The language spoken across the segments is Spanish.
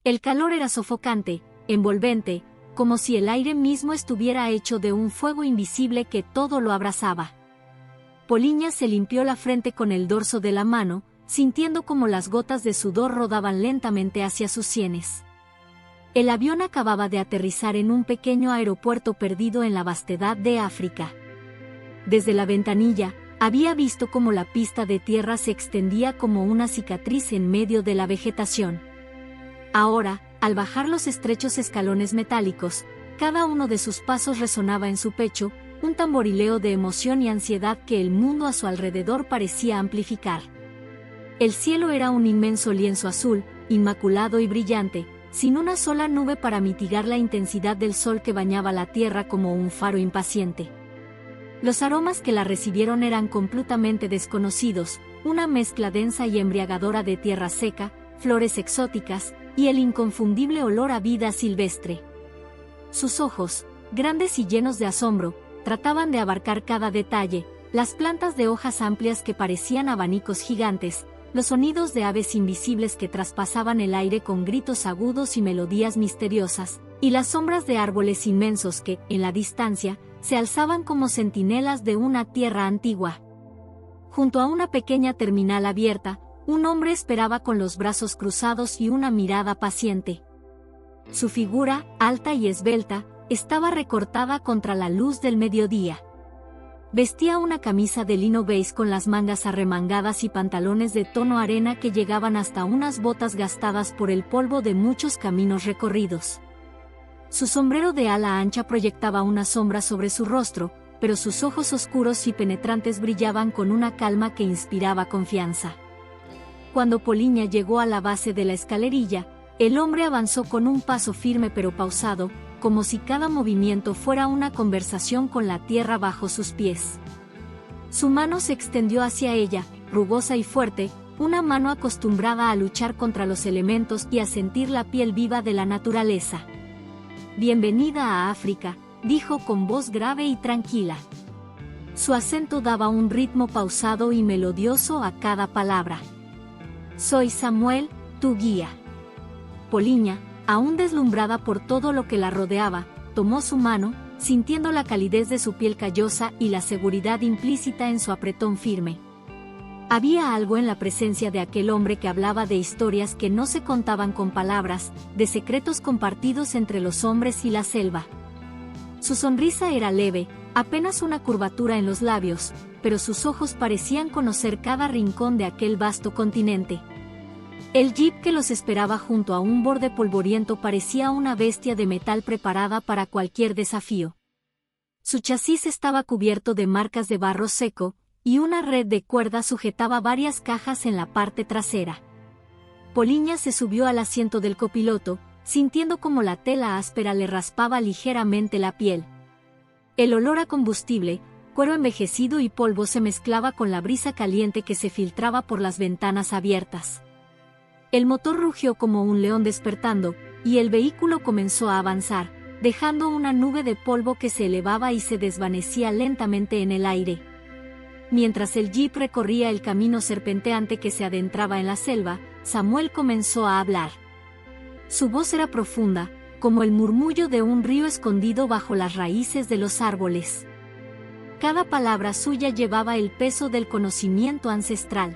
El calor era sofocante, envolvente, como si el aire mismo estuviera hecho de un fuego invisible que todo lo abrasaba. Poliña se limpió la frente con el dorso de la mano, sintiendo como las gotas de sudor rodaban lentamente hacia sus sienes. El avión acababa de aterrizar en un pequeño aeropuerto perdido en la vastedad de África. Desde la ventanilla, había visto cómo la pista de tierra se extendía como una cicatriz en medio de la vegetación. Ahora, al bajar los estrechos escalones metálicos, cada uno de sus pasos resonaba en su pecho, un tamborileo de emoción y ansiedad que el mundo a su alrededor parecía amplificar. El cielo era un inmenso lienzo azul, inmaculado y brillante, sin una sola nube para mitigar la intensidad del sol que bañaba la tierra como un faro impaciente. Los aromas que la recibieron eran completamente desconocidos, una mezcla densa y embriagadora de tierra seca, flores exóticas, y el inconfundible olor a vida silvestre. Sus ojos, grandes y llenos de asombro, trataban de abarcar cada detalle, las plantas de hojas amplias que parecían abanicos gigantes, los sonidos de aves invisibles que traspasaban el aire con gritos agudos y melodías misteriosas, y las sombras de árboles inmensos que, en la distancia, se alzaban como centinelas de una tierra antigua. Junto a una pequeña terminal abierta, un hombre esperaba con los brazos cruzados y una mirada paciente. Su figura, alta y esbelta, estaba recortada contra la luz del mediodía. Vestía una camisa de lino beige con las mangas arremangadas y pantalones de tono arena que llegaban hasta unas botas gastadas por el polvo de muchos caminos recorridos. Su sombrero de ala ancha proyectaba una sombra sobre su rostro, pero sus ojos oscuros y penetrantes brillaban con una calma que inspiraba confianza. Cuando Poliña llegó a la base de la escalerilla, el hombre avanzó con un paso firme pero pausado, como si cada movimiento fuera una conversación con la tierra bajo sus pies. Su mano se extendió hacia ella, rugosa y fuerte, una mano acostumbrada a luchar contra los elementos y a sentir la piel viva de la naturaleza. «Bienvenida a África», dijo con voz grave y tranquila. Su acento daba un ritmo pausado y melodioso a cada palabra. «Soy Samuel, tu guía». Poliña, aún deslumbrada por todo lo que la rodeaba, tomó su mano, sintiendo la calidez de su piel callosa y la seguridad implícita en su apretón firme. Había algo en la presencia de aquel hombre que hablaba de historias que no se contaban con palabras, de secretos compartidos entre los hombres y la selva. Su sonrisa era leve, apenas una curvatura en los labios, pero sus ojos parecían conocer cada rincón de aquel vasto continente. El jeep que los esperaba junto a un borde polvoriento parecía una bestia de metal preparada para cualquier desafío. Su chasis estaba cubierto de marcas de barro seco, y una red de cuerda sujetaba varias cajas en la parte trasera. Poliña se subió al asiento del copiloto, sintiendo como la tela áspera le raspaba ligeramente la piel. El olor a combustible, cuero envejecido y polvo se mezclaba con la brisa caliente que se filtraba por las ventanas abiertas. El motor rugió como un león despertando, y el vehículo comenzó a avanzar, dejando una nube de polvo que se elevaba y se desvanecía lentamente en el aire. Mientras el jeep recorría el camino serpenteante que se adentraba en la selva, Samuel comenzó a hablar. Su voz era profunda, como el murmullo de un río escondido bajo las raíces de los árboles. Cada palabra suya llevaba el peso del conocimiento ancestral.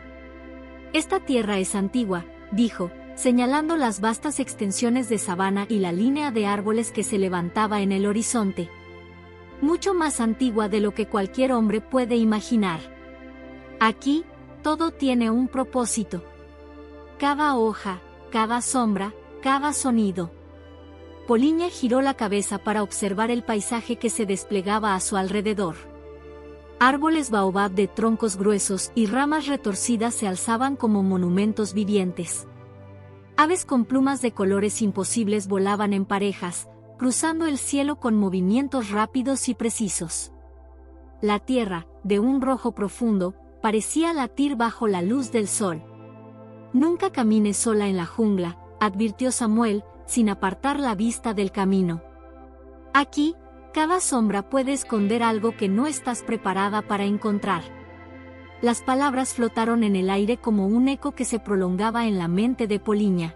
«Esta tierra es antigua», dijo, señalando las vastas extensiones de sabana y la línea de árboles que se levantaba en el horizonte. «Mucho más antigua de lo que cualquier hombre puede imaginar. Aquí, todo tiene un propósito. Cada hoja, cada sombra, cada sonido». Poliña giró la cabeza para observar el paisaje que se desplegaba a su alrededor. Árboles baobab de troncos gruesos y ramas retorcidas se alzaban como monumentos vivientes. Aves con plumas de colores imposibles volaban en parejas, cruzando el cielo con movimientos rápidos y precisos. La tierra, de un rojo profundo, parecía latir bajo la luz del sol. «Nunca camines sola en la jungla», advirtió Samuel, sin apartar la vista del camino. «Aquí, cada sombra puede esconder algo que no estás preparada para encontrar». Las palabras flotaron en el aire como un eco que se prolongaba en la mente de Poliña.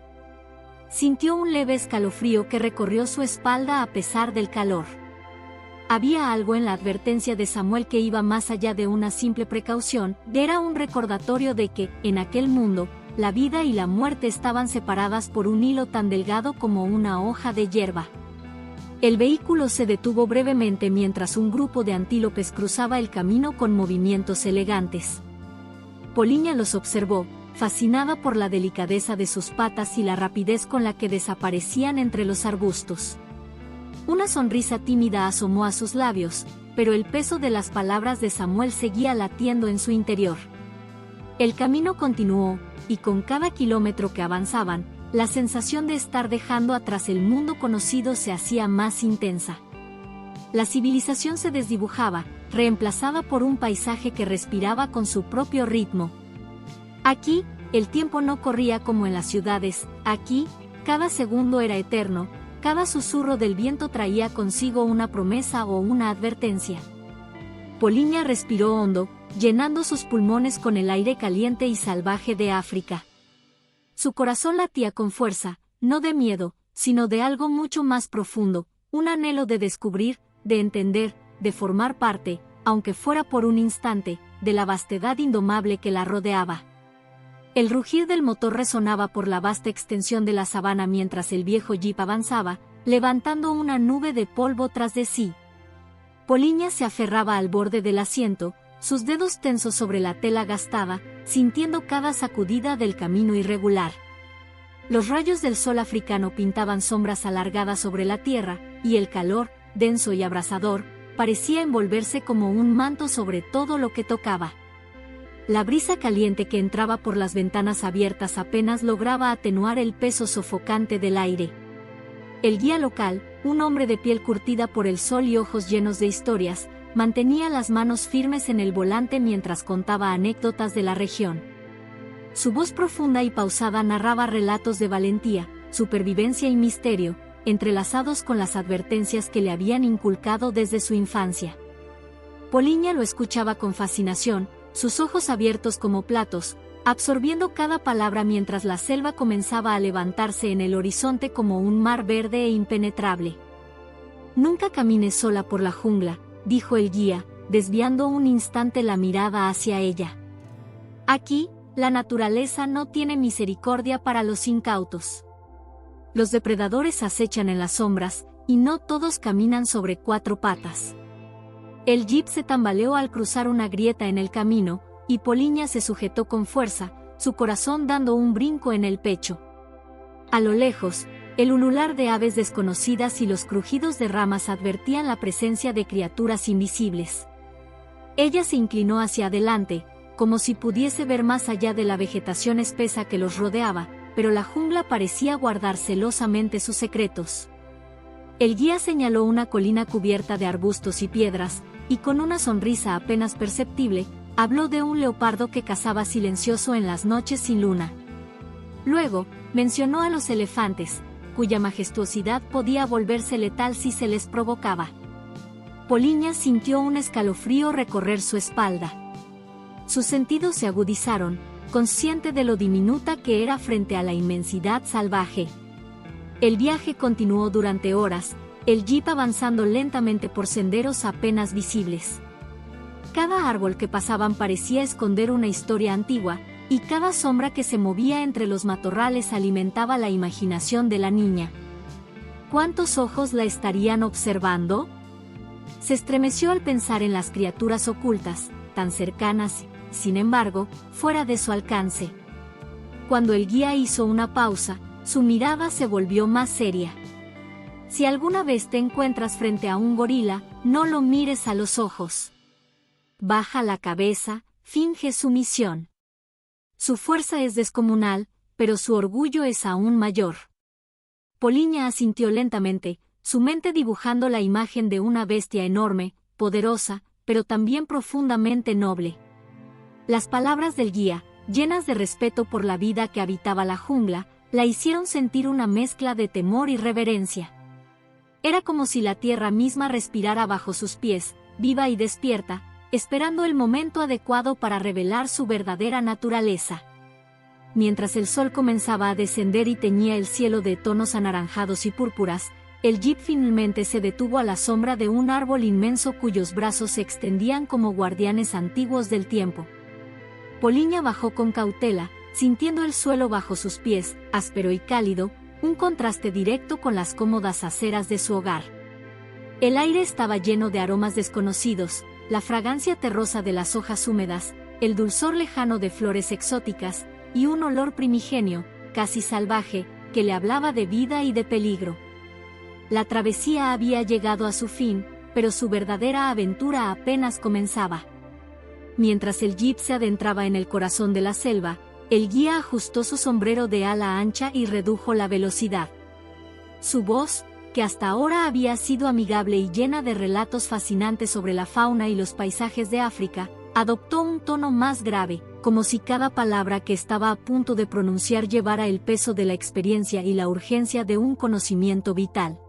Sintió un leve escalofrío que recorrió su espalda a pesar del calor. Había algo en la advertencia de Samuel que iba más allá de una simple precaución, era un recordatorio de que, en aquel mundo, la vida y la muerte estaban separadas por un hilo tan delgado como una hoja de hierba. El vehículo se detuvo brevemente mientras un grupo de antílopes cruzaba el camino con movimientos elegantes. Poliña los observó, fascinada por la delicadeza de sus patas y la rapidez con la que desaparecían entre los arbustos. Una sonrisa tímida asomó a sus labios, pero el peso de las palabras de Samuel seguía latiendo en su interior. El camino continuó, y con cada kilómetro que avanzaban, la sensación de estar dejando atrás el mundo conocido se hacía más intensa. La civilización se desdibujaba, reemplazada por un paisaje que respiraba con su propio ritmo. Aquí, el tiempo no corría como en las ciudades, aquí, cada segundo era eterno, cada susurro del viento traía consigo una promesa o una advertencia. Poliña respiró hondo, llenando sus pulmones con el aire caliente y salvaje de África. Su corazón latía con fuerza, no de miedo, sino de algo mucho más profundo, un anhelo de descubrir, de entender, de formar parte, aunque fuera por un instante, de la vastedad indomable que la rodeaba. El rugir del motor resonaba por la vasta extensión de la sabana mientras el viejo jeep avanzaba, levantando una nube de polvo tras de sí. Poliña se aferraba al borde del asiento, sus dedos tensos sobre la tela gastada, sintiendo cada sacudida del camino irregular. Los rayos del sol africano pintaban sombras alargadas sobre la tierra, y el calor, denso y abrasador, parecía envolverse como un manto sobre todo lo que tocaba. La brisa caliente que entraba por las ventanas abiertas apenas lograba atenuar el peso sofocante del aire. El guía local, un hombre de piel curtida por el sol y ojos llenos de historias, mantenía las manos firmes en el volante mientras contaba anécdotas de la región. Su voz profunda y pausada narraba relatos de valentía, supervivencia y misterio, entrelazados con las advertencias que le habían inculcado desde su infancia. Poliña lo escuchaba con fascinación, sus ojos abiertos como platos, absorbiendo cada palabra mientras la selva comenzaba a levantarse en el horizonte como un mar verde e impenetrable. «Nunca camines sola por la jungla», dijo el guía, desviando un instante la mirada hacia ella. «Aquí, la naturaleza no tiene misericordia para los incautos. Los depredadores acechan en las sombras, y no todos caminan sobre cuatro patas». El jeep se tambaleó al cruzar una grieta en el camino, y Poliña se sujetó con fuerza, su corazón dando un brinco en el pecho. A lo lejos, el ulular de aves desconocidas y los crujidos de ramas advertían la presencia de criaturas invisibles. Ella se inclinó hacia adelante, como si pudiese ver más allá de la vegetación espesa que los rodeaba, pero la jungla parecía guardar celosamente sus secretos. El guía señaló una colina cubierta de arbustos y piedras, y con una sonrisa apenas perceptible, habló de un leopardo que cazaba silencioso en las noches sin luna. Luego, mencionó a los elefantes, cuya majestuosidad podía volverse letal si se les provocaba. Poliña sintió un escalofrío recorrer su espalda. Sus sentidos se agudizaron, consciente de lo diminuta que era frente a la inmensidad salvaje. El viaje continuó durante horas, el jeep avanzando lentamente por senderos apenas visibles. Cada árbol que pasaban parecía esconder una historia antigua, y cada sombra que se movía entre los matorrales alimentaba la imaginación de la niña. ¿Cuántos ojos la estarían observando? Se estremeció al pensar en las criaturas ocultas, tan cercanas, sin embargo, fuera de su alcance. Cuando el guía hizo una pausa, su mirada se volvió más seria. Si alguna vez te encuentras frente a un gorila, no lo mires a los ojos. Baja la cabeza, finge sumisión. Su fuerza es descomunal, pero su orgullo es aún mayor. Poliña asintió lentamente, su mente dibujando la imagen de una bestia enorme, poderosa, pero también profundamente noble. Las palabras del guía, llenas de respeto por la vida que habitaba la jungla, la hicieron sentir una mezcla de temor y reverencia. Era como si la tierra misma respirara bajo sus pies, viva y despierta, esperando el momento adecuado para revelar su verdadera naturaleza. mientras el sol comenzaba a descender y teñía el cielo de tonos anaranjados y púrpuras, el jeep finalmente se detuvo a la sombra de un árbol inmenso cuyos brazos se extendían como guardianes antiguos del tiempo. Poliña bajó con cautela, sintiendo el suelo bajo sus pies, áspero y cálido, un contraste directo con las cómodas aceras de su hogar. El aire estaba lleno de aromas desconocidos, la fragancia terrosa de las hojas húmedas, el dulzor lejano de flores exóticas, y un olor primigenio, casi salvaje, que le hablaba de vida y de peligro. La travesía había llegado a su fin, pero su verdadera aventura apenas comenzaba. Mientras el jeep se adentraba en el corazón de la selva, el guía ajustó su sombrero de ala ancha y redujo la velocidad. Su voz, que hasta ahora había sido amigable y llena de relatos fascinantes sobre la fauna y los paisajes de África, adoptó un tono más grave, como si cada palabra que estaba a punto de pronunciar llevara el peso de la experiencia y la urgencia de un conocimiento vital.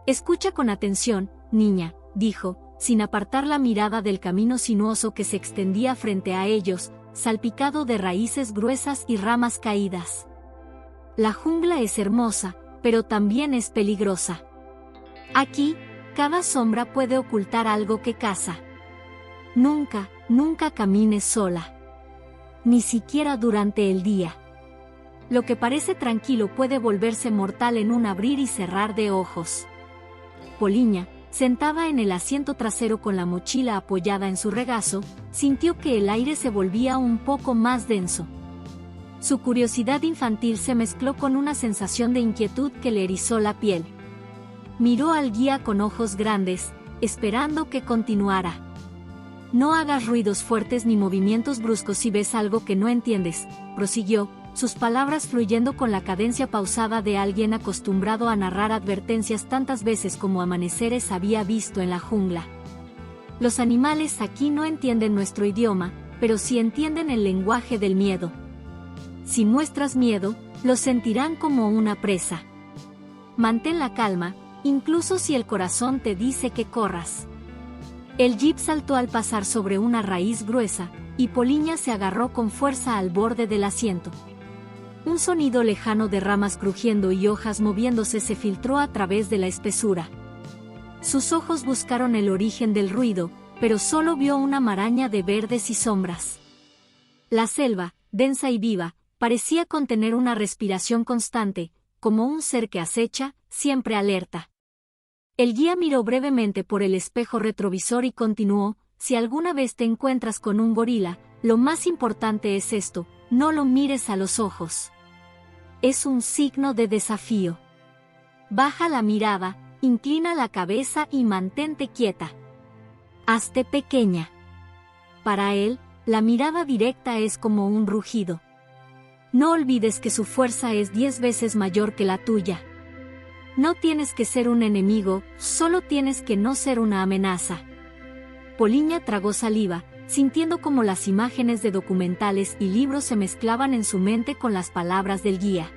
«Escucha con atención, niña», dijo, sin apartar la mirada del camino sinuoso que se extendía frente a ellos, salpicado de raíces gruesas y ramas caídas. La jungla es hermosa, pero también es peligrosa. Aquí, cada sombra puede ocultar algo que caza. Nunca, nunca camines sola. Ni siquiera durante el día. Lo que parece tranquilo puede volverse mortal en un abrir y cerrar de ojos. Poliña, sentada en el asiento trasero con la mochila apoyada en su regazo, sintió que el aire se volvía un poco más denso. Su curiosidad infantil se mezcló con una sensación de inquietud que le erizó la piel. Miró al guía con ojos grandes, esperando que continuara. «No hagas ruidos fuertes ni movimientos bruscos si ves algo que no entiendes», prosiguió, sus palabras fluyendo con la cadencia pausada de alguien acostumbrado a narrar advertencias tantas veces como amaneceres había visto en la jungla. «Los animales aquí no entienden nuestro idioma, pero sí entienden el lenguaje del miedo. Si muestras miedo, lo sentirán como una presa. Mantén la calma, incluso si el corazón te dice que corras». El jeep saltó al pasar sobre una raíz gruesa, y Poliña se agarró con fuerza al borde del asiento. Un sonido lejano de ramas crujiendo y hojas moviéndose se filtró a través de la espesura. Sus ojos buscaron el origen del ruido, pero solo vio una maraña de verdes y sombras. La selva, densa y viva, parecía contener una respiración constante, como un ser que acecha, siempre alerta. El guía miró brevemente por el espejo retrovisor y continuó: «Si alguna vez te encuentras con un gorila, lo más importante es esto: no lo mires a los ojos. Es un signo de desafío. Baja la mirada, inclina la cabeza y mantente quieta. Hazte pequeña». Para él, la mirada directa es como un rugido. No olvides que su fuerza es 10 veces mayor que la tuya. No tienes que ser un enemigo, solo tienes que no ser una amenaza. Poliña tragó saliva, sintiendo como las imágenes de documentales y libros se mezclaban en su mente con las palabras del guía.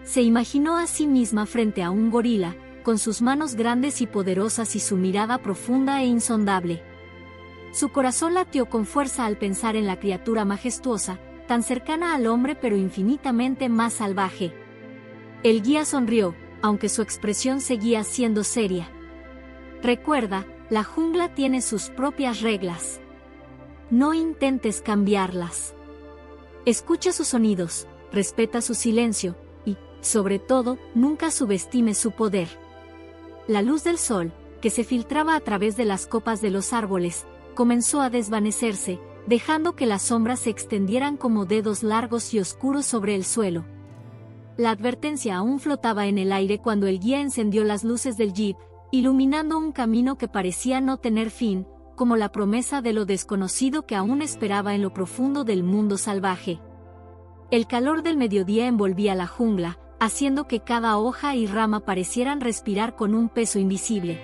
Se imaginó a sí misma frente a un gorila, con sus manos grandes y poderosas y su mirada profunda e insondable. Su corazón latió con fuerza al pensar en la criatura majestuosa, tan cercana al hombre pero infinitamente más salvaje. El guía sonrió, aunque su expresión seguía siendo seria. «Recuerda, la jungla tiene sus propias reglas. No intentes cambiarlas. Escucha sus sonidos, respeta su silencio, y, sobre todo, nunca subestimes su poder». La luz del sol, que se filtraba a través de las copas de los árboles, comenzó a desvanecerse, dejando que las sombras se extendieran como dedos largos y oscuros sobre el suelo. La advertencia aún flotaba en el aire cuando el guía encendió las luces del jeep, iluminando un camino que parecía no tener fin, como la promesa de lo desconocido que aún esperaba en lo profundo del mundo salvaje. El calor del mediodía envolvía la jungla, haciendo que cada hoja y rama parecieran respirar con un peso invisible.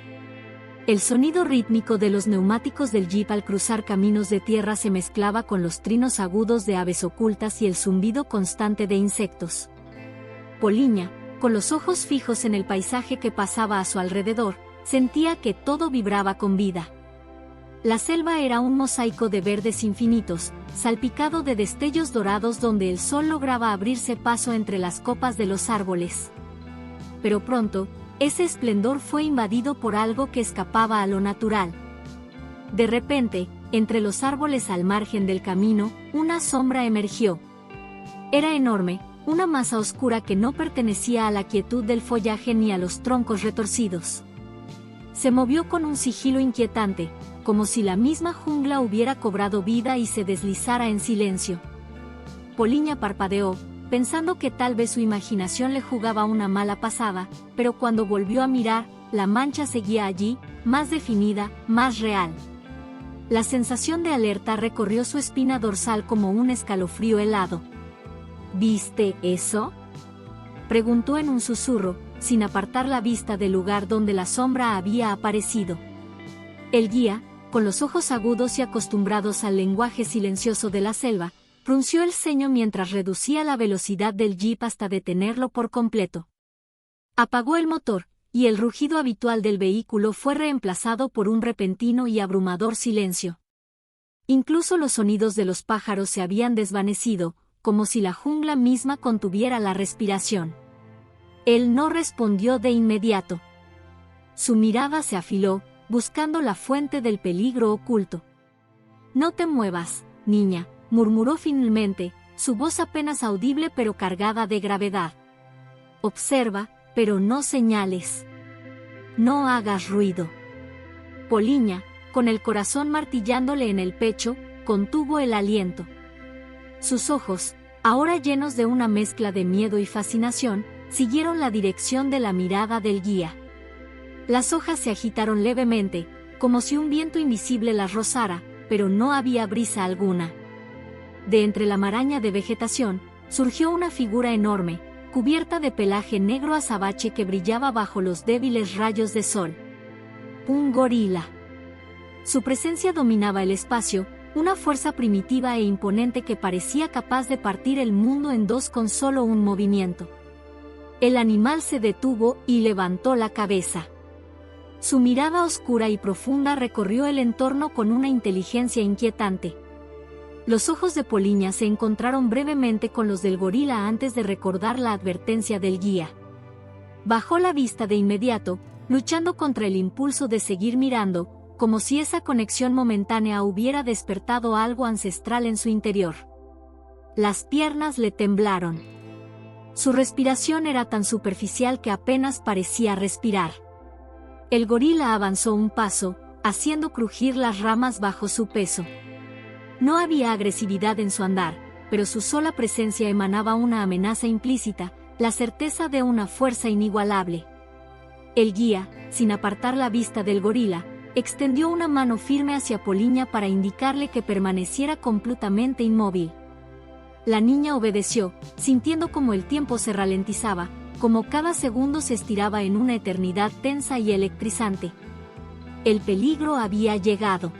El sonido rítmico de los neumáticos del jeep al cruzar caminos de tierra se mezclaba con los trinos agudos de aves ocultas y el zumbido constante de insectos. Poliña, con los ojos fijos en el paisaje que pasaba a su alrededor, sentía que todo vibraba con vida. La selva era un mosaico de verdes infinitos, salpicado de destellos dorados donde el sol lograba abrirse paso entre las copas de los árboles. Pero pronto, ese esplendor fue invadido por algo que escapaba a lo natural. De repente, entre los árboles al margen del camino, una sombra emergió. Era enorme, una masa oscura que no pertenecía a la quietud del follaje ni a los troncos retorcidos. Se movió con un sigilo inquietante, como si la misma jungla hubiera cobrado vida y se deslizara en silencio. Poliña parpadeó, pensando que tal vez su imaginación le jugaba una mala pasada, pero cuando volvió a mirar, la mancha seguía allí, más definida, más real. La sensación de alerta recorrió su espina dorsal como un escalofrío helado. ¿Viste eso?, preguntó en un susurro, sin apartar la vista del lugar donde la sombra había aparecido. El guía, con los ojos agudos y acostumbrados al lenguaje silencioso de la selva, frunció el ceño mientras reducía la velocidad del jeep hasta detenerlo por completo. Apagó el motor, y el rugido habitual del vehículo fue reemplazado por un repentino y abrumador silencio. Incluso los sonidos de los pájaros se habían desvanecido, como si la jungla misma contuviera la respiración. Él no respondió de inmediato. Su mirada se afiló, buscando la fuente del peligro oculto. «No te muevas, niña», murmuró finalmente, su voz apenas audible pero cargada de gravedad. «Observa, pero no señales. No hagas ruido». Poliña, con el corazón martillándole en el pecho, contuvo el aliento. Sus ojos, ahora llenos de una mezcla de miedo y fascinación, siguieron la dirección de la mirada del guía. Las hojas se agitaron levemente, como si un viento invisible las rozara, pero no había brisa alguna. De entre la maraña de vegetación, surgió una figura enorme, cubierta de pelaje negro azabache que brillaba bajo los débiles rayos de sol. Un gorila. Su presencia dominaba el espacio, una fuerza primitiva e imponente que parecía capaz de partir el mundo en dos con solo un movimiento. El animal se detuvo y levantó la cabeza. Su mirada oscura y profunda recorrió el entorno con una inteligencia inquietante. Los ojos de Poliña se encontraron brevemente con los del gorila antes de recordar la advertencia del guía. Bajó la vista de inmediato, luchando contra el impulso de seguir mirando, como si esa conexión momentánea hubiera despertado algo ancestral en su interior. Las piernas le temblaron. Su respiración era tan superficial que apenas parecía respirar. El gorila avanzó un paso, haciendo crujir las ramas bajo su peso. No había agresividad en su andar, pero su sola presencia emanaba una amenaza implícita, la certeza de una fuerza inigualable. El guía, sin apartar la vista del gorila, extendió una mano firme hacia Poliña para indicarle que permaneciera completamente inmóvil. La niña obedeció, sintiendo como el tiempo se ralentizaba, como cada segundo se estiraba en una eternidad tensa y electrizante. El peligro había llegado.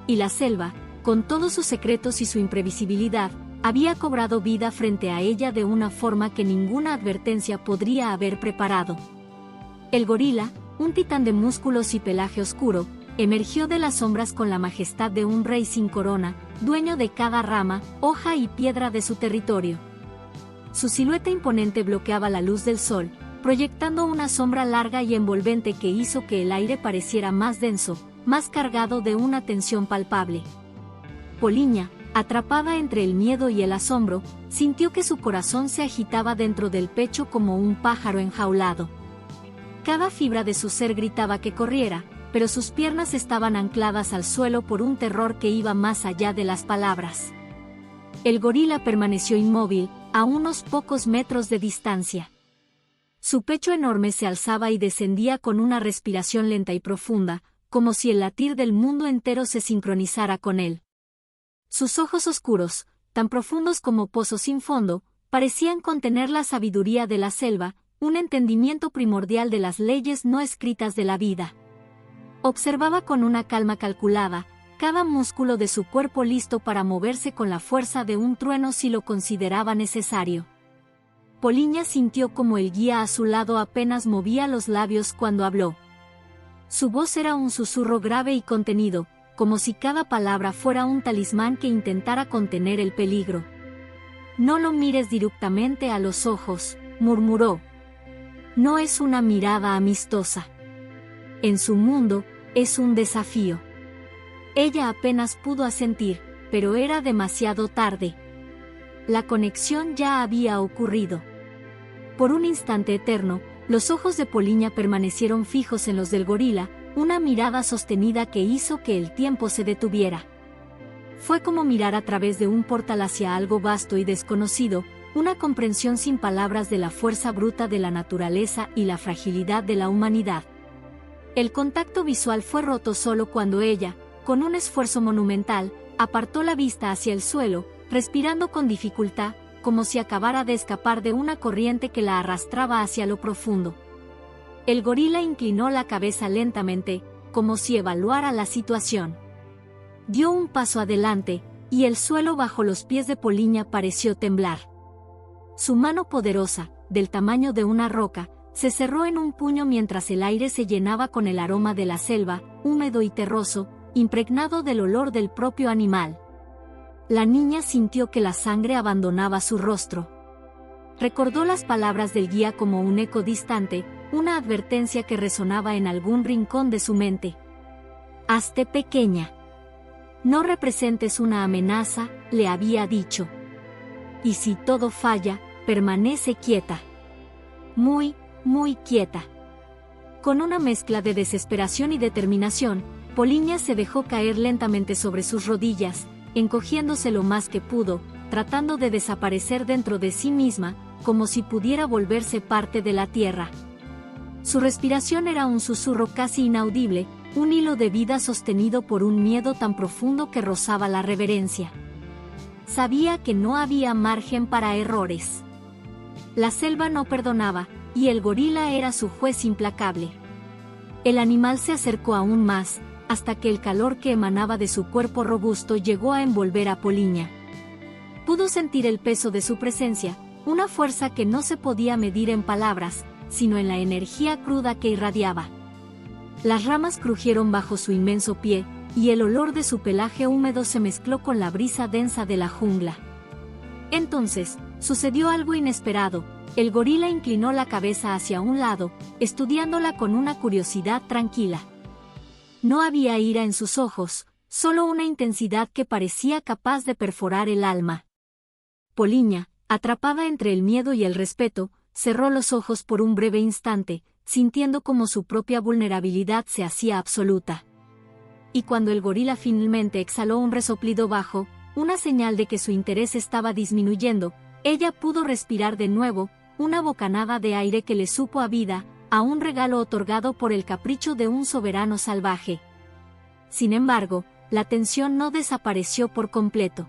Y la selva, con todos sus secretos y su imprevisibilidad, había cobrado vida frente a ella de una forma que ninguna advertencia podría haber preparado. El gorila, un titán de músculos y pelaje oscuro, emergió de las sombras con la majestad de un rey sin corona, dueño de cada rama, hoja y piedra de su territorio. Su silueta imponente bloqueaba la luz del sol, proyectando una sombra larga y envolvente que hizo que el aire pareciera más denso, más cargado de una tensión palpable. Poliña, atrapada entre el miedo y el asombro, sintió que su corazón se agitaba dentro del pecho como un pájaro enjaulado. Cada fibra de su ser gritaba que corriera, pero sus piernas estaban ancladas al suelo por un terror que iba más allá de las palabras. El gorila permaneció inmóvil, a unos pocos metros de distancia. Su pecho enorme se alzaba y descendía con una respiración lenta y profunda, como si el latir del mundo entero se sincronizara con él. Sus ojos oscuros, tan profundos como pozos sin fondo, parecían contener la sabiduría de la selva, un entendimiento primordial de las leyes no escritas de la vida. Observaba con una calma calculada, cada músculo de su cuerpo listo para moverse con la fuerza de un trueno si lo consideraba necesario. Poliña sintió como el guía a su lado apenas movía los labios cuando habló. Su voz era un susurro grave y contenido, como si cada palabra fuera un talismán que intentara contener el peligro. «No lo mires directamente a los ojos», murmuró. «No es una mirada amistosa. En su mundo, es un desafío». Ella apenas pudo asentir, pero era demasiado tarde. La conexión ya había ocurrido. Por un instante eterno, los ojos de Poliña permanecieron fijos en los del gorila, una mirada sostenida que hizo que el tiempo se detuviera. Fue como mirar a través de un portal hacia algo vasto y desconocido, una comprensión sin palabras de la fuerza bruta de la naturaleza y la fragilidad de la humanidad. El contacto visual fue roto solo cuando ella, con un esfuerzo monumental, apartó la vista hacia el suelo, respirando con dificultad, como si acabara de escapar de una corriente que la arrastraba hacia lo profundo. El gorila inclinó la cabeza lentamente, como si evaluara la situación. Dio un paso adelante, y el suelo bajo los pies de Poliña pareció temblar. Su mano poderosa, del tamaño de una roca, se cerró en un puño mientras el aire se llenaba con el aroma de la selva, húmedo y terroso, impregnado del olor del propio animal. La niña sintió que la sangre abandonaba su rostro. Recordó las palabras del guía como un eco distante, una advertencia que resonaba en algún rincón de su mente. «Hazte pequeña. No representes una amenaza», le había dicho. «Y si todo falla, permanece quieta. Muy, muy quieta». Con una mezcla de desesperación y determinación, Poliña se dejó caer lentamente sobre sus rodillas, encogiéndose lo más que pudo, tratando de desaparecer dentro de sí misma, como si pudiera volverse parte de la tierra. Su respiración era un susurro casi inaudible, un hilo de vida sostenido por un miedo tan profundo que rozaba la reverencia. Sabía que no había margen para errores. La selva no perdonaba, y el gorila era su juez implacable. El animal se acercó aún más, hasta que el calor que emanaba de su cuerpo robusto llegó a envolver a Poliña. Pudo sentir el peso de su presencia, una fuerza que no se podía medir en palabras, sino en la energía cruda que irradiaba. Las ramas crujieron bajo su inmenso pie, y el olor de su pelaje húmedo se mezcló con la brisa densa de la jungla. Entonces, sucedió algo inesperado. El gorila inclinó la cabeza hacia un lado, estudiándola con una curiosidad tranquila. No había ira en sus ojos, solo una intensidad que parecía capaz de perforar el alma. Poliña, atrapada entre el miedo y el respeto, cerró los ojos por un breve instante, sintiendo como su propia vulnerabilidad se hacía absoluta. Y cuando el gorila finalmente exhaló un resoplido bajo, una señal de que su interés estaba disminuyendo, ella pudo respirar de nuevo, una bocanada de aire que le supo a vida, a un regalo otorgado por el capricho de un soberano salvaje. Sin embargo, la tensión no desapareció por completo.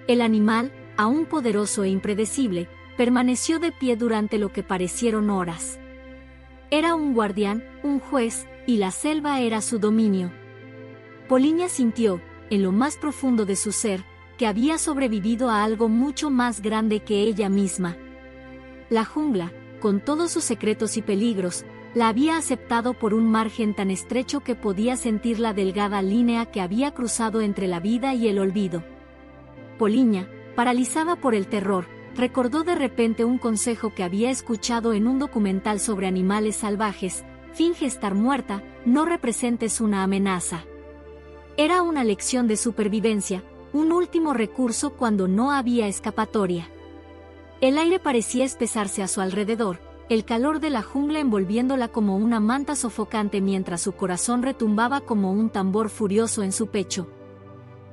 El animal, aún poderoso e impredecible, permaneció de pie durante lo que parecieron horas. Era un guardián, un juez, y la selva era su dominio. Poliña sintió, en lo más profundo de su ser, que había sobrevivido a algo mucho más grande que ella misma. La jungla, con todos sus secretos y peligros, la había aceptado por un margen tan estrecho que podía sentir la delgada línea que había cruzado entre la vida y el olvido. Poliña, paralizada por el terror, recordó de repente un consejo que había escuchado en un documental sobre animales salvajes: finge estar muerta, no representes una amenaza. Era una lección de supervivencia, un último recurso cuando no había escapatoria. El aire parecía espesarse a su alrededor, el calor de la jungla envolviéndola como una manta sofocante mientras su corazón retumbaba como un tambor furioso en su pecho.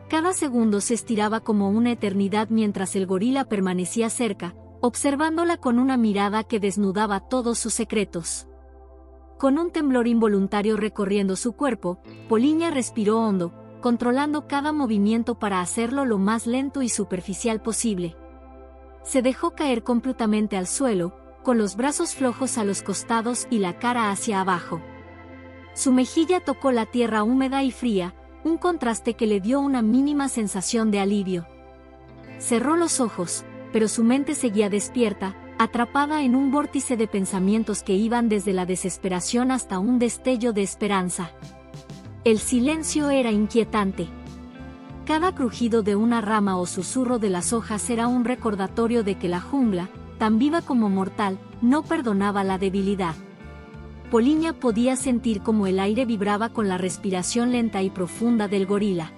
Cada segundo se estiraba como una eternidad mientras el gorila permanecía cerca, observándola con una mirada que desnudaba todos sus secretos. Con un temblor involuntario recorriendo su cuerpo, Poliña respiró hondo, controlando cada movimiento para hacerlo lo más lento y superficial posible. Se dejó caer completamente al suelo, con los brazos flojos a los costados y la cara hacia abajo. Su mejilla tocó la tierra húmeda y fría, un contraste que le dio una mínima sensación de alivio. Cerró los ojos, pero su mente seguía despierta, atrapada en un vórtice de pensamientos que iban desde la desesperación hasta un destello de esperanza. El silencio era inquietante. Cada crujido de una rama o susurro de las hojas era un recordatorio de que la jungla, tan viva como mortal, no perdonaba la debilidad. Poliña podía sentir cómo el aire vibraba con la respiración lenta y profunda del gorila.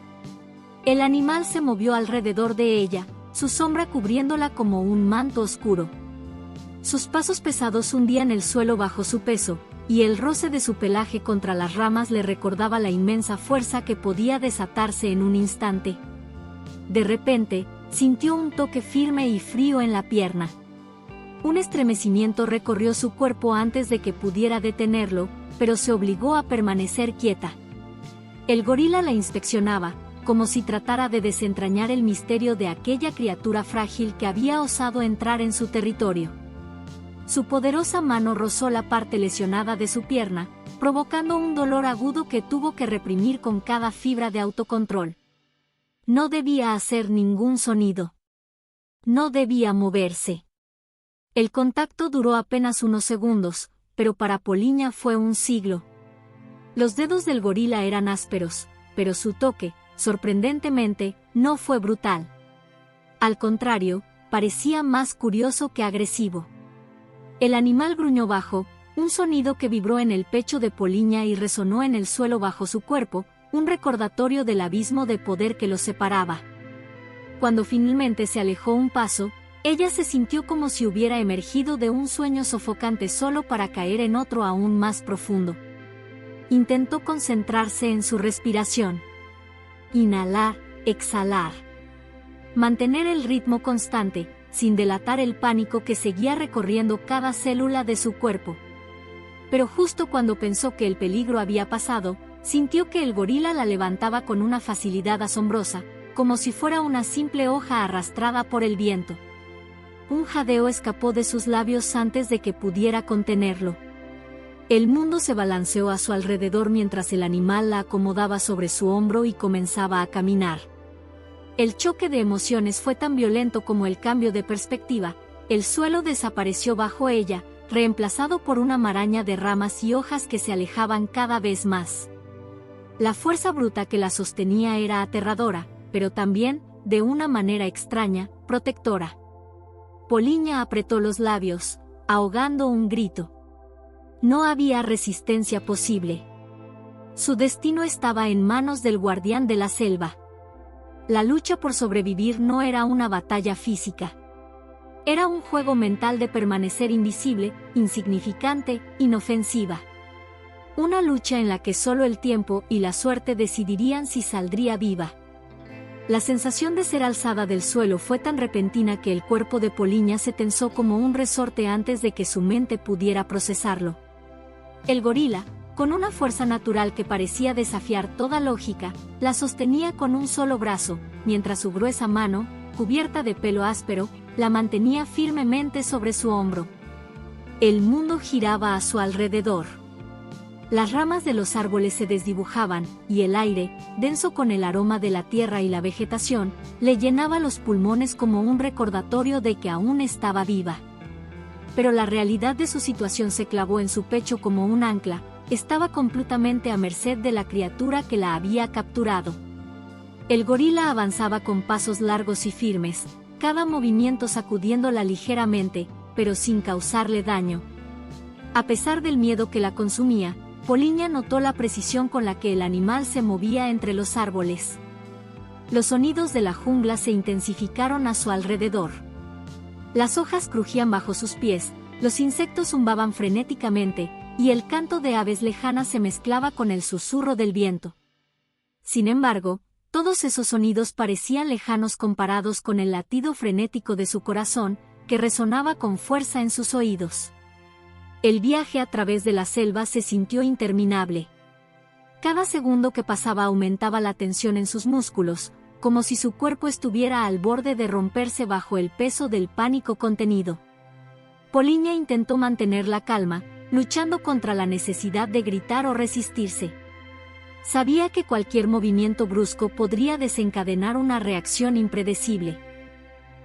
El animal se movió alrededor de ella, su sombra cubriéndola como un manto oscuro. Sus pasos pesados hundían el suelo bajo su peso, y el roce de su pelaje contra las ramas le recordaba la inmensa fuerza que podía desatarse en un instante. De repente, sintió un toque firme y frío en la pierna. Un estremecimiento recorrió su cuerpo antes de que pudiera detenerlo, pero se obligó a permanecer quieta. El gorila la inspeccionaba, como si tratara de desentrañar el misterio de aquella criatura frágil que había osado entrar en su territorio. Su poderosa mano rozó la parte lesionada de su pierna, provocando un dolor agudo que tuvo que reprimir con cada fibra de autocontrol. No debía hacer ningún sonido. No debía moverse. El contacto duró apenas unos segundos, pero para Poliña fue un siglo. Los dedos del gorila eran ásperos, pero su toque, sorprendentemente, no fue brutal. Al contrario, parecía más curioso que agresivo. El animal gruñó bajo, un sonido que vibró en el pecho de Poliña y resonó en el suelo bajo su cuerpo, un recordatorio del abismo de poder que los separaba. Cuando finalmente se alejó un paso, ella se sintió como si hubiera emergido de un sueño sofocante solo para caer en otro aún más profundo. Intentó concentrarse en su respiración. Inhalar, exhalar. Mantener el ritmo constante, sin delatar el pánico que seguía recorriendo cada célula de su cuerpo. Pero justo cuando pensó que el peligro había pasado, sintió que el gorila la levantaba con una facilidad asombrosa, como si fuera una simple hoja arrastrada por el viento. Un jadeo escapó de sus labios antes de que pudiera contenerlo. El mundo se balanceó a su alrededor mientras el animal la acomodaba sobre su hombro y comenzaba a caminar. El choque de emociones fue tan violento como el cambio de perspectiva. El suelo desapareció bajo ella, reemplazado por una maraña de ramas y hojas que se alejaban cada vez más. La fuerza bruta que la sostenía era aterradora, pero también, de una manera extraña, protectora. Poliña apretó los labios, ahogando un grito. No había resistencia posible. Su destino estaba en manos del guardián de la selva. La lucha por sobrevivir no era una batalla física. Era un juego mental de permanecer invisible, insignificante, inofensiva. Una lucha en la que solo el tiempo y la suerte decidirían si saldría viva. La sensación de ser alzada del suelo fue tan repentina que el cuerpo de Poliña se tensó como un resorte antes de que su mente pudiera procesarlo. El gorila, con una fuerza natural que parecía desafiar toda lógica, la sostenía con un solo brazo, mientras su gruesa mano, cubierta de pelo áspero, la mantenía firmemente sobre su hombro. El mundo giraba a su alrededor. Las ramas de los árboles se desdibujaban, y el aire, denso con el aroma de la tierra y la vegetación, le llenaba los pulmones como un recordatorio de que aún estaba viva. Pero la realidad de su situación se clavó en su pecho como un ancla. Estaba completamente a merced de la criatura que la había capturado. El gorila avanzaba con pasos largos y firmes, cada movimiento sacudiéndola ligeramente, pero sin causarle daño. A pesar del miedo que la consumía, Poliña notó la precisión con la que el animal se movía entre los árboles. Los sonidos de la jungla se intensificaron a su alrededor. Las hojas crujían bajo sus pies, los insectos zumbaban frenéticamente, y el canto de aves lejanas se mezclaba con el susurro del viento. Sin embargo, todos esos sonidos parecían lejanos comparados con el latido frenético de su corazón, que resonaba con fuerza en sus oídos. El viaje a través de la selva se sintió interminable. Cada segundo que pasaba aumentaba la tensión en sus músculos, como si su cuerpo estuviera al borde de romperse bajo el peso del pánico contenido. Poliña intentó mantener la calma, luchando contra la necesidad de gritar o resistirse. Sabía que cualquier movimiento brusco podría desencadenar una reacción impredecible.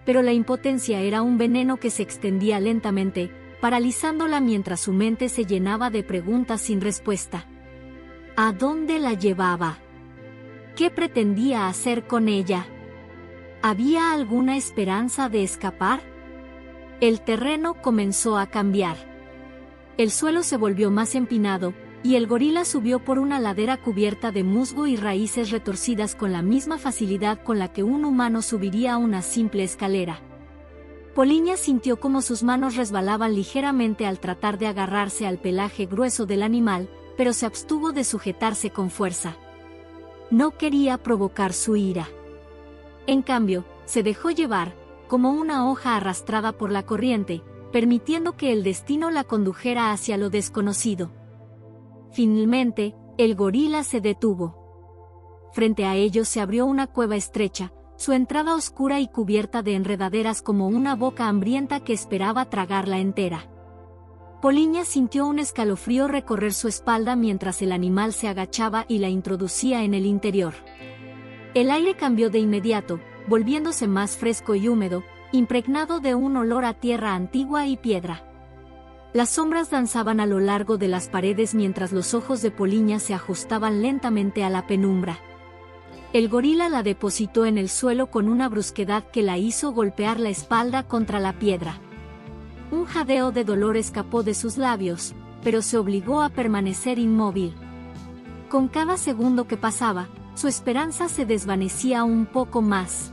Pero la impotencia era un veneno que se extendía lentamente, paralizándola mientras su mente se llenaba de preguntas sin respuesta. ¿A dónde la llevaba? ¿Qué pretendía hacer con ella? ¿Había alguna esperanza de escapar? El terreno comenzó a cambiar. El suelo se volvió más empinado, y el gorila subió por una ladera cubierta de musgo y raíces retorcidas con la misma facilidad con la que un humano subiría una simple escalera. Poliña sintió como sus manos resbalaban ligeramente al tratar de agarrarse al pelaje grueso del animal, pero se abstuvo de sujetarse con fuerza. No quería provocar su ira. En cambio, se dejó llevar, como una hoja arrastrada por la corriente, permitiendo que el destino la condujera hacia lo desconocido. Finalmente, el gorila se detuvo. Frente a ellos se abrió una cueva estrecha, su entrada oscura y cubierta de enredaderas como una boca hambrienta que esperaba tragarla entera. Poliña sintió un escalofrío recorrer su espalda mientras el animal se agachaba y la introducía en el interior. El aire cambió de inmediato, volviéndose más fresco y húmedo, impregnado de un olor a tierra antigua y piedra. Las sombras danzaban a lo largo de las paredes mientras los ojos de Poliña se ajustaban lentamente a la penumbra. El gorila la depositó en el suelo con una brusquedad que la hizo golpear la espalda contra la piedra. Un jadeo de dolor escapó de sus labios, pero se obligó a permanecer inmóvil. Con cada segundo que pasaba, su esperanza se desvanecía un poco más.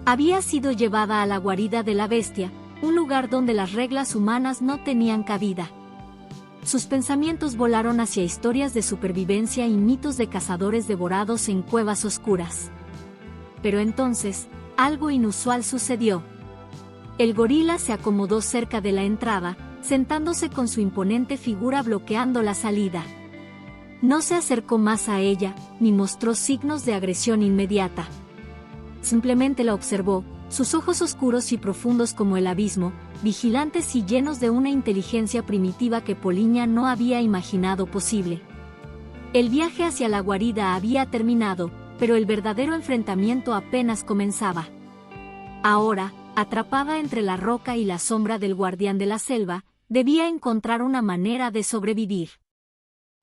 Había sido llevada a la guarida de la bestia, un lugar donde las reglas humanas no tenían cabida. Sus pensamientos volaron hacia historias de supervivencia y mitos de cazadores devorados en cuevas oscuras. Pero entonces, algo inusual sucedió. El gorila se acomodó cerca de la entrada, sentándose con su imponente figura bloqueando la salida. No se acercó más a ella, ni mostró signos de agresión inmediata. Simplemente la observó, sus ojos oscuros y profundos como el abismo, vigilantes y llenos de una inteligencia primitiva que Poliña no había imaginado posible. El viaje hacia la guarida había terminado, pero el verdadero enfrentamiento apenas comenzaba. Ahora, atrapada entre la roca y la sombra del guardián de la selva, debía encontrar una manera de sobrevivir.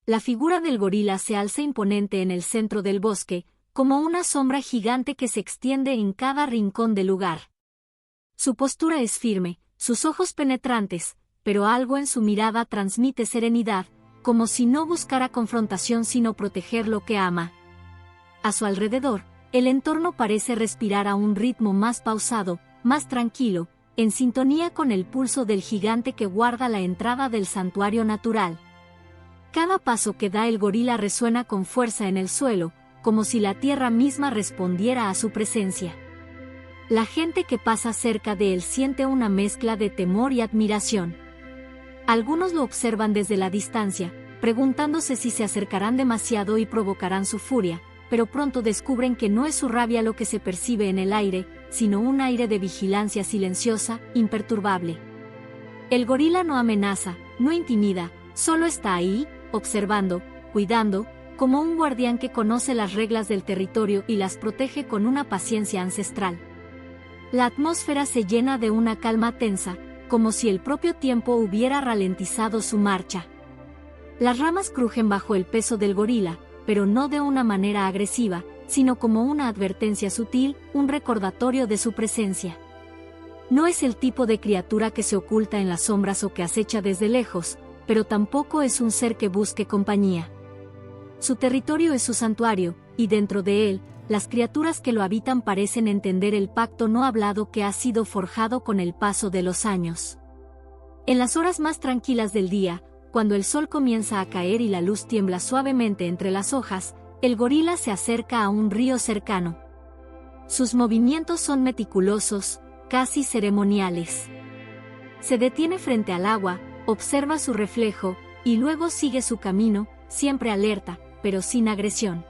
La figura del gorila se alza imponente en el centro del bosque, como una sombra gigante que se extiende en cada rincón del lugar. Su postura es firme, sus ojos penetrantes, pero algo en su mirada transmite serenidad, como si no buscara confrontación sino proteger lo que ama. A su alrededor, el entorno parece respirar a un ritmo más pausado, más tranquilo, en sintonía con el pulso del gigante que guarda la entrada del santuario natural. Cada paso que da el gorila resuena con fuerza en el suelo, como si la tierra misma respondiera a su presencia. La gente que pasa cerca de él siente una mezcla de temor y admiración. Algunos lo observan desde la distancia, preguntándose si se acercarán demasiado y provocarán su furia, pero pronto descubren que no es su rabia lo que se percibe en el aire, sino un aire de vigilancia silenciosa, imperturbable. El gorila no amenaza, no intimida, solo está ahí, observando, cuidando, como un guardián que conoce las reglas del territorio y las protege con una paciencia ancestral. La atmósfera se llena de una calma tensa, como si el propio tiempo hubiera ralentizado su marcha. Las ramas crujen bajo el peso del gorila, pero no de una manera agresiva, sino como una advertencia sutil, un recordatorio de su presencia. No es el tipo de criatura que se oculta en las sombras o que acecha desde lejos, pero tampoco es un ser que busque compañía. Su territorio es su santuario, y dentro de él, las criaturas que lo habitan parecen entender el pacto no hablado que ha sido forjado con el paso de los años. En las horas más tranquilas del día, cuando el sol comienza a caer y la luz tiembla suavemente entre las hojas, el gorila se acerca a un río cercano. Sus movimientos son meticulosos, casi ceremoniales. Se detiene frente al agua, observa su reflejo, y luego sigue su camino, siempre alerta, pero sin agresión.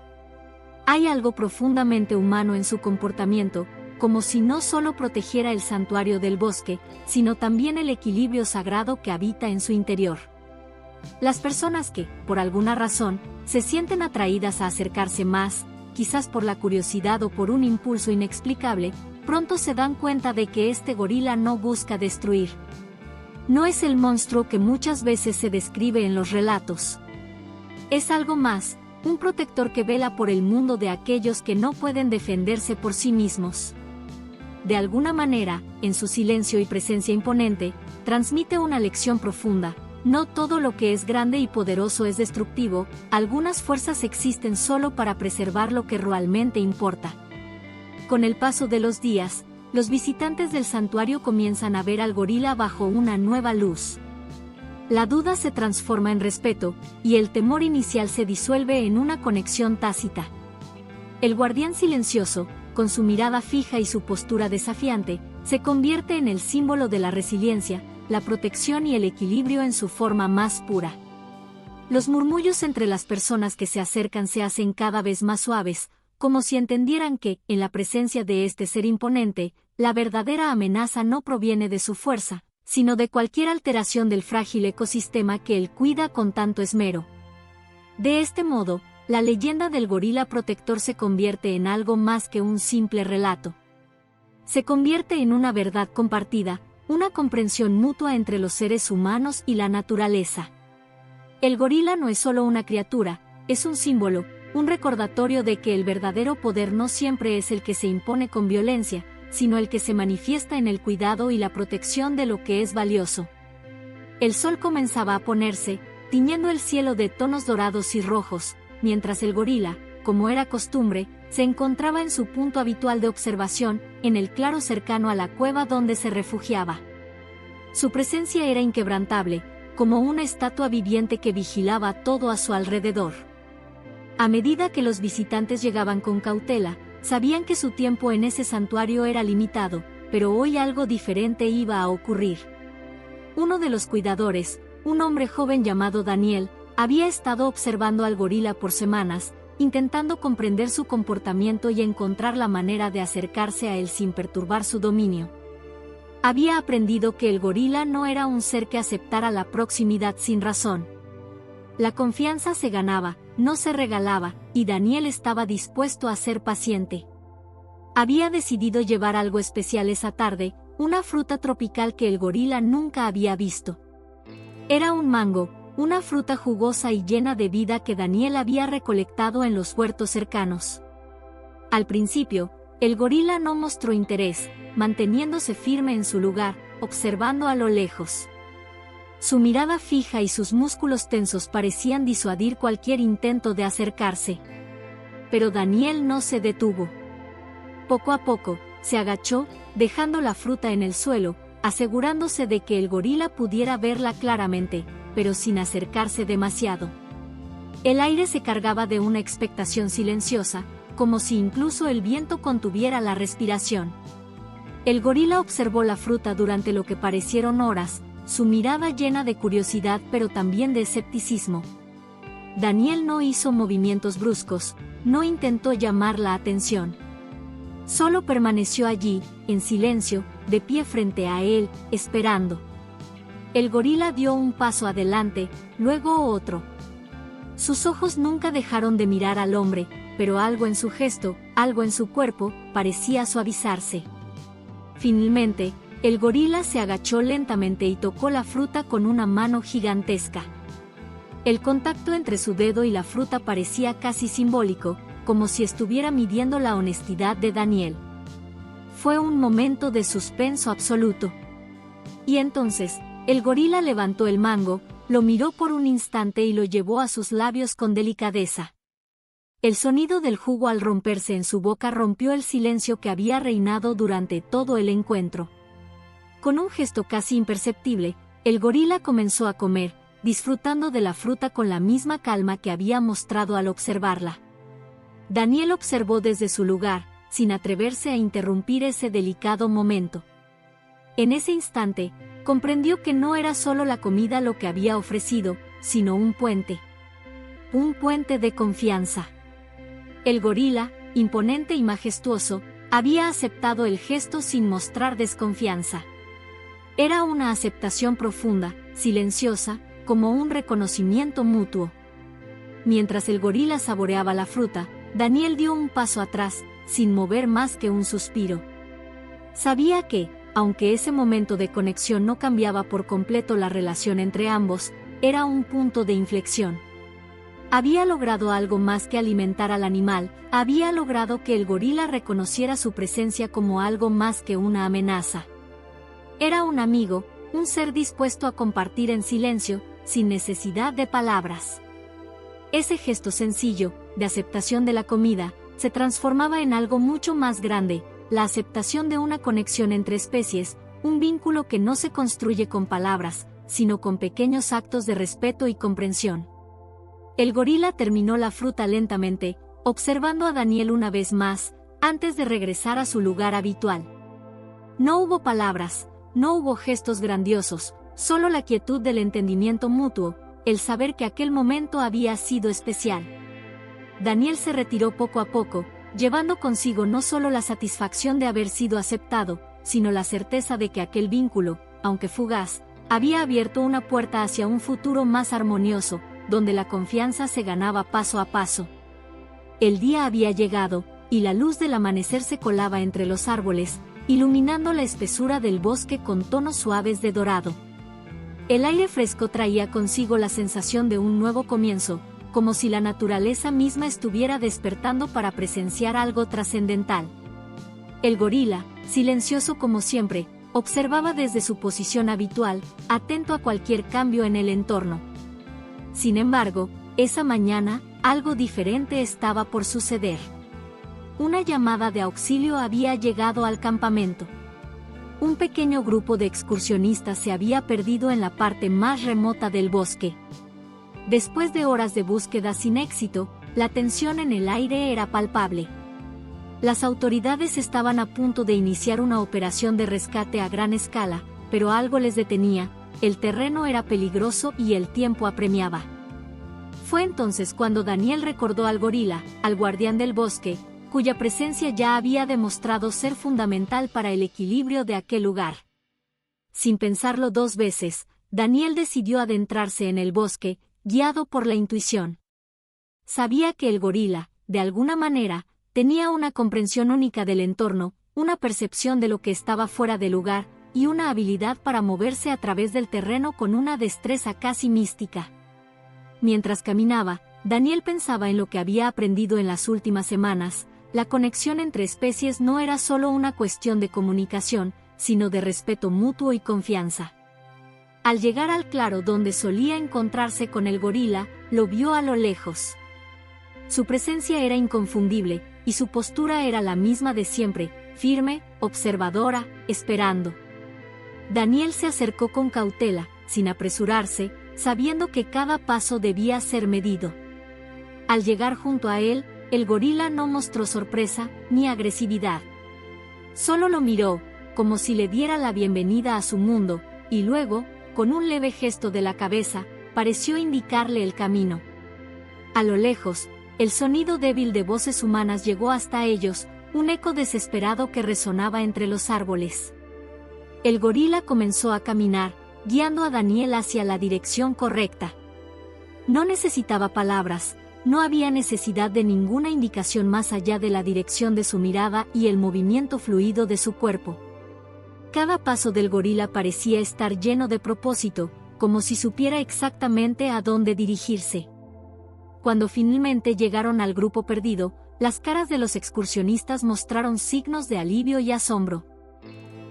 Hay algo profundamente humano en su comportamiento, como si no solo protegiera el santuario del bosque, sino también el equilibrio sagrado que habita en su interior. Las personas que, por alguna razón, se sienten atraídas a acercarse más, quizás por la curiosidad o por un impulso inexplicable, pronto se dan cuenta de que este gorila no busca destruir. No es el monstruo que muchas veces se describe en los relatos. Es algo más, un protector que vela por el mundo de aquellos que no pueden defenderse por sí mismos. De alguna manera, en su silencio y presencia imponente, transmite una lección profunda. No todo lo que es grande y poderoso es destructivo, algunas fuerzas existen solo para preservar lo que realmente importa. Con el paso de los días, los visitantes del santuario comienzan a ver al gorila bajo una nueva luz. La duda se transforma en respeto, y el temor inicial se disuelve en una conexión tácita. El guardián silencioso, con su mirada fija y su postura desafiante, se convierte en el símbolo de la resiliencia, la protección y el equilibrio en su forma más pura. Los murmullos entre las personas que se acercan se hacen cada vez más suaves, como si entendieran que, en la presencia de este ser imponente, la verdadera amenaza no proviene de su fuerza, sino de cualquier alteración del frágil ecosistema que él cuida con tanto esmero. De este modo, la leyenda del gorila protector se convierte en algo más que un simple relato. Se convierte en una verdad compartida, una comprensión mutua entre los seres humanos y la naturaleza. El gorila no es solo una criatura, es un símbolo, un recordatorio de que el verdadero poder no siempre es el que se impone con violencia, sino el que se manifiesta en el cuidado y la protección de lo que es valioso. El sol comenzaba a ponerse, tiñendo el cielo de tonos dorados y rojos, mientras el gorila, como era costumbre, se encontraba en su punto habitual de observación, en el claro cercano a la cueva donde se refugiaba. Su presencia era inquebrantable, como una estatua viviente que vigilaba todo a su alrededor. A medida que los visitantes llegaban con cautela, sabían que su tiempo en ese santuario era limitado, pero hoy algo diferente iba a ocurrir. Uno de los cuidadores, un hombre joven llamado Daniel, había estado observando al gorila por semanas, intentando comprender su comportamiento y encontrar la manera de acercarse a él sin perturbar su dominio. Había aprendido que el gorila no era un ser que aceptara la proximidad sin razón. La confianza se ganaba, no se regalaba, y Daniel estaba dispuesto a ser paciente. Había decidido llevar algo especial esa tarde, una fruta tropical que el gorila nunca había visto. Era un mango, una fruta jugosa y llena de vida que Daniel había recolectado en los huertos cercanos. Al principio, el gorila no mostró interés, manteniéndose firme en su lugar, observando a lo lejos. Su mirada fija y sus músculos tensos parecían disuadir cualquier intento de acercarse. Pero Daniel no se detuvo. Poco a poco, se agachó, dejando la fruta en el suelo, asegurándose de que el gorila pudiera verla claramente, pero sin acercarse demasiado. El aire se cargaba de una expectación silenciosa, como si incluso el viento contuviera la respiración. El gorila observó la fruta durante lo que parecieron horas, su mirada llena de curiosidad pero también de escepticismo. Daniel no hizo movimientos bruscos, no intentó llamar la atención. Solo permaneció allí, en silencio, de pie frente a él, esperando. El gorila dio un paso adelante, luego otro. Sus ojos nunca dejaron de mirar al hombre, pero algo en su gesto, algo en su cuerpo, parecía suavizarse. Finalmente, el gorila se agachó lentamente y tocó la fruta con una mano gigantesca. El contacto entre su dedo y la fruta parecía casi simbólico, como si estuviera midiendo la honestidad de Daniel. Fue un momento de suspenso absoluto. Y entonces, el gorila levantó el mango, lo miró por un instante y lo llevó a sus labios con delicadeza. El sonido del jugo al romperse en su boca rompió el silencio que había reinado durante todo el encuentro. Con un gesto casi imperceptible, el gorila comenzó a comer, disfrutando de la fruta con la misma calma que había mostrado al observarla. Daniel observó desde su lugar, sin atreverse a interrumpir ese delicado momento. En ese instante, comprendió que no era solo la comida lo que había ofrecido, sino un puente. Un puente de confianza. El gorila, imponente y majestuoso, había aceptado el gesto sin mostrar desconfianza. Era una aceptación profunda, silenciosa, como un reconocimiento mutuo. Mientras el gorila saboreaba la fruta, Daniel dio un paso atrás, sin mover más que un suspiro. Sabía que, aunque ese momento de conexión no cambiaba por completo la relación entre ambos, era un punto de inflexión. Había logrado algo más que alimentar al animal, había logrado que el gorila reconociera su presencia como algo más que una amenaza. Era un amigo, un ser dispuesto a compartir en silencio, sin necesidad de palabras. Ese gesto sencillo, de aceptación de la comida, se transformaba en algo mucho más grande, la aceptación de una conexión entre especies, un vínculo que no se construye con palabras, sino con pequeños actos de respeto y comprensión. El gorila terminó la fruta lentamente, observando a Daniel una vez más, antes de regresar a su lugar habitual. No hubo palabras, no hubo gestos grandiosos, solo la quietud del entendimiento mutuo, el saber que aquel momento había sido especial. Daniel se retiró poco a poco, llevando consigo no solo la satisfacción de haber sido aceptado, sino la certeza de que aquel vínculo, aunque fugaz, había abierto una puerta hacia un futuro más armonioso, donde la confianza se ganaba paso a paso. El día había llegado, y la luz del amanecer se colaba entre los árboles, iluminando la espesura del bosque con tonos suaves de dorado. El aire fresco traía consigo la sensación de un nuevo comienzo, como si la naturaleza misma estuviera despertando para presenciar algo trascendental. El gorila, silencioso como siempre, observaba desde su posición habitual, atento a cualquier cambio en el entorno. Sin embargo, esa mañana, algo diferente estaba por suceder. Una llamada de auxilio había llegado al campamento. Un pequeño grupo de excursionistas se había perdido en la parte más remota del bosque. Después de horas de búsqueda sin éxito, la tensión en el aire era palpable. Las autoridades estaban a punto de iniciar una operación de rescate a gran escala, pero algo les detenía, el terreno era peligroso y el tiempo apremiaba. Fue entonces cuando Daniel recordó al gorila, al guardián del bosque, cuya presencia ya había demostrado ser fundamental para el equilibrio de aquel lugar. Sin pensarlo dos veces, Daniel decidió adentrarse en el bosque, guiado por la intuición. Sabía que el gorila, de alguna manera, tenía una comprensión única del entorno, una percepción de lo que estaba fuera de lugar, y una habilidad para moverse a través del terreno con una destreza casi mística. Mientras caminaba, Daniel pensaba en lo que había aprendido en las últimas semanas. La conexión entre especies no era solo una cuestión de comunicación, sino de respeto mutuo y confianza. Al llegar al claro donde solía encontrarse con el gorila, lo vio a lo lejos. Su presencia era inconfundible, y su postura era la misma de siempre, firme, observadora, esperando. Daniel se acercó con cautela, sin apresurarse, sabiendo que cada paso debía ser medido. Al llegar junto a él, el gorila no mostró sorpresa ni agresividad. Solo lo miró, como si le diera la bienvenida a su mundo, y luego, con un leve gesto de la cabeza, pareció indicarle el camino. A lo lejos, el sonido débil de voces humanas llegó hasta ellos, un eco desesperado que resonaba entre los árboles. El gorila comenzó a caminar, guiando a Daniel hacia la dirección correcta. No necesitaba palabras, no había necesidad de ninguna indicación más allá de la dirección de su mirada y el movimiento fluido de su cuerpo. Cada paso del gorila parecía estar lleno de propósito, como si supiera exactamente a dónde dirigirse. Cuando finalmente llegaron al grupo perdido, las caras de los excursionistas mostraron signos de alivio y asombro.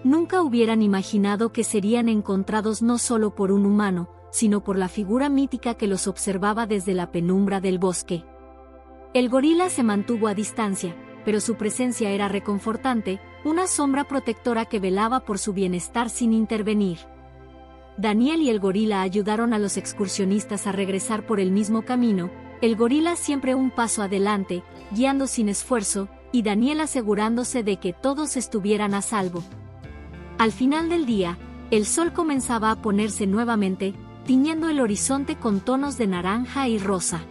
Nunca hubieran imaginado que serían encontrados no solo por un humano, sino por la figura mítica que los observaba desde la penumbra del bosque. El gorila se mantuvo a distancia, pero su presencia era reconfortante, una sombra protectora que velaba por su bienestar sin intervenir. Daniel y el gorila ayudaron a los excursionistas a regresar por el mismo camino, el gorila siempre un paso adelante, guiando sin esfuerzo, y Daniel asegurándose de que todos estuvieran a salvo. Al final del día, el sol comenzaba a ponerse nuevamente, tiñendo el horizonte con tonos de naranja y rosa.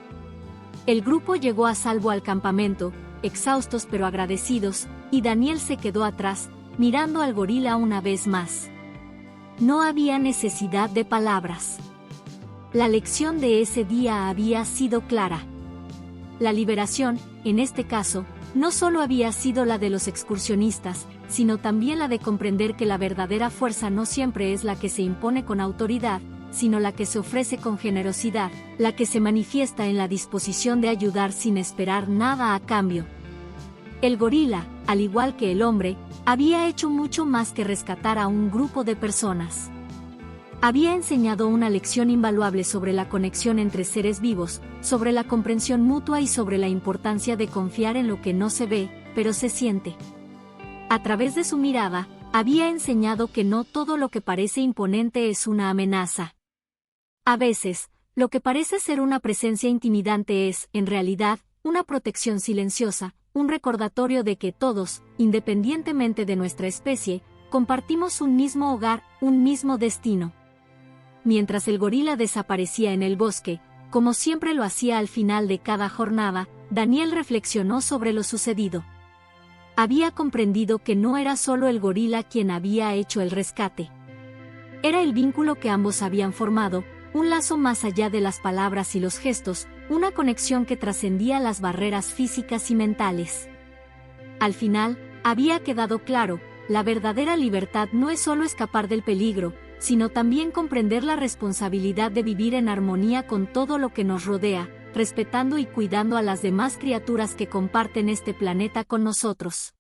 El grupo llegó a salvo al campamento, exhaustos pero agradecidos, y Daniel se quedó atrás, mirando al gorila una vez más. No había necesidad de palabras. La lección de ese día había sido clara. La liberación, en este caso, no solo había sido la de los excursionistas, sino también la de comprender que la verdadera fuerza no siempre es la que se impone con autoridad, sino la que se ofrece con generosidad, la que se manifiesta en la disposición de ayudar sin esperar nada a cambio. El gorila, al igual que el hombre, había hecho mucho más que rescatar a un grupo de personas. Había enseñado una lección invaluable sobre la conexión entre seres vivos, sobre la comprensión mutua y sobre la importancia de confiar en lo que no se ve, pero se siente. A través de su mirada, había enseñado que no todo lo que parece imponente es una amenaza. A veces, lo que parece ser una presencia intimidante es, en realidad, una protección silenciosa, un recordatorio de que todos, independientemente de nuestra especie, compartimos un mismo hogar, un mismo destino. Mientras el gorila desaparecía en el bosque, como siempre lo hacía al final de cada jornada, Daniel reflexionó sobre lo sucedido. Había comprendido que no era solo el gorila quien había hecho el rescate. Era el vínculo que ambos habían formado, un lazo más allá de las palabras y los gestos, una conexión que trascendía las barreras físicas y mentales. Al final, había quedado claro, la verdadera libertad no es solo escapar del peligro, sino también comprender la responsabilidad de vivir en armonía con todo lo que nos rodea, respetando y cuidando a las demás criaturas que comparten este planeta con nosotros.